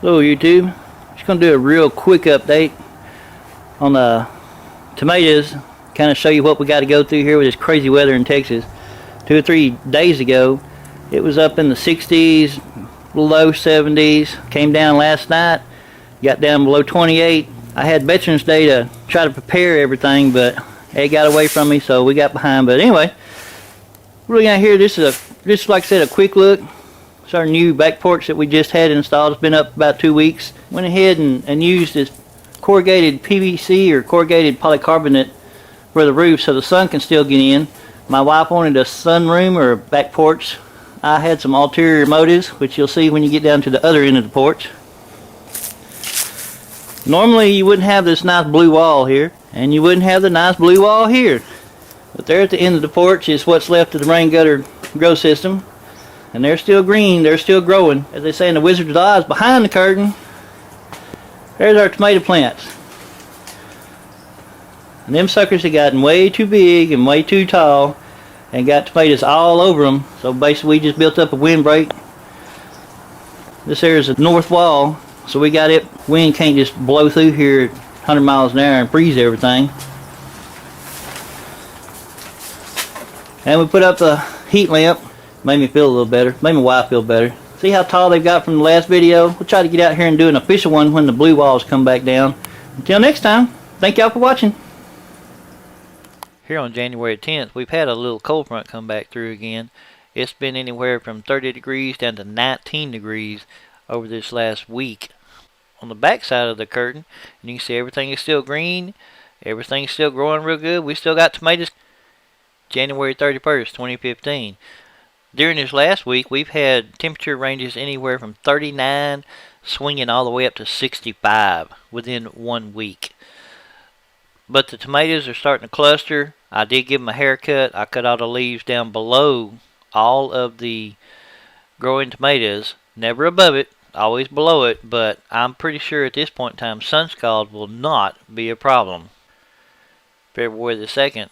Hello YouTube, just going to do a real quick update on the tomatoes, kind of show you what we got to go through here with this crazy weather in Texas. 2 or 3 days ago it was up in the 60s, low 70s, came down last night, got down below 28. I had Veterans Day to try to prepare everything, but it got away from me, so we got behind. But anyway, we're looking at here, this is like I said, a quick look. It's our new back porch that we just had installed. It's been up about 2 weeks. Went ahead and used this corrugated PVC or corrugated polycarbonate for the roof so the sun can still get in. My wife wanted a sunroom or a back porch. I had some ulterior motives, which you'll see when you get down to the other end of the porch. Normally you wouldn't have this nice blue wall here, and you wouldn't have the nice blue wall here. But there at the end of the porch is what's left of the rain gutter grow system. And they're still green, they're still growing. As they say in the Wizard of Oz, behind the curtain, there's our tomato plants. And them suckers have gotten way too big and way too tall and got tomatoes all over them. So basically we just built up a windbreak. This here is the north wall, so we got it. Wind can't just blow through here at 100 miles an hour and freeze everything. And we put up the heat lamp. Made me feel a little better. Made my wife feel better. See how tall they've got from the last video? We'll try to get out here and do an official one when the blue walls come back down. Until next time, thank y'all for watching. Here on January 10th, we've had a little cold front come back through again. It's been anywhere from 30 degrees down to 19 degrees over this last week. On the back side of the curtain, and you can see everything is still green. Everything's still growing real good. We still got tomatoes. January 31st, 2015. During this last week, we've had temperature ranges anywhere from 39 swinging all the way up to 65 within 1 week. But the tomatoes are starting to cluster. I did give them a haircut. I cut all the leaves down below all of the growing tomatoes. Never above it, always below it, but I'm pretty sure at this point in time sun scald will not be a problem. February the 2nd,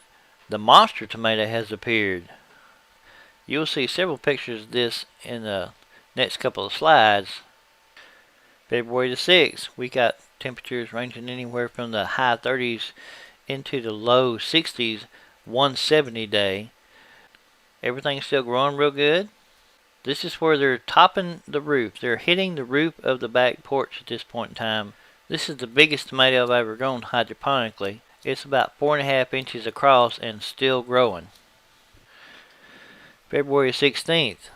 the monster tomato has appeared. You'll see several pictures of this in the next couple of slides. February the 6th, we got temperatures ranging anywhere from the high 30s into the low 60s, 170 day. Everything's still growing real good. This is where they're topping the roof. They're hitting the roof of the back porch at this point in time. This is the biggest tomato I've ever grown hydroponically. It's about 4.5 inches across and still growing. February 16th.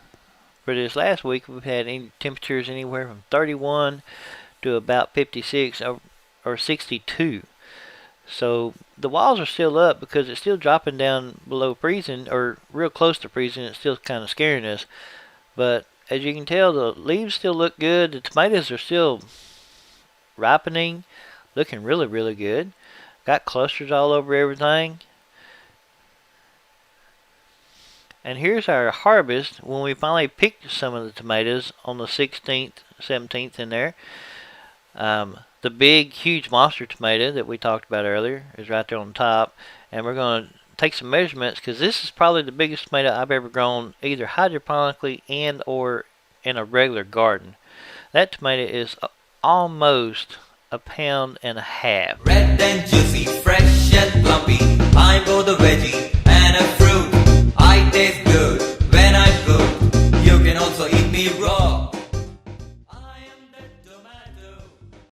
For this last week, we've had temperatures anywhere from 31 to about 56 or 62. So the walls are still up because it's still dropping down below freezing or real close to freezing. It's still kind of scaring us. But as you can tell, the leaves still look good. The tomatoes are still ripening, looking really, really good. Got clusters all over everything. And here's our harvest when we finally picked some of the tomatoes on the 16th, 17th in there. The big, huge monster tomato that we talked about earlier is right there on top. And we're going to take some measurements because this is probably the biggest tomato I've ever grown either hydroponically and or in a regular garden. That tomato is almost 1.5 pounds. Red and juicy, fresh and plumpy. I'm both a veggie and a fruit. I taste good when I'm good. You can also eat me raw.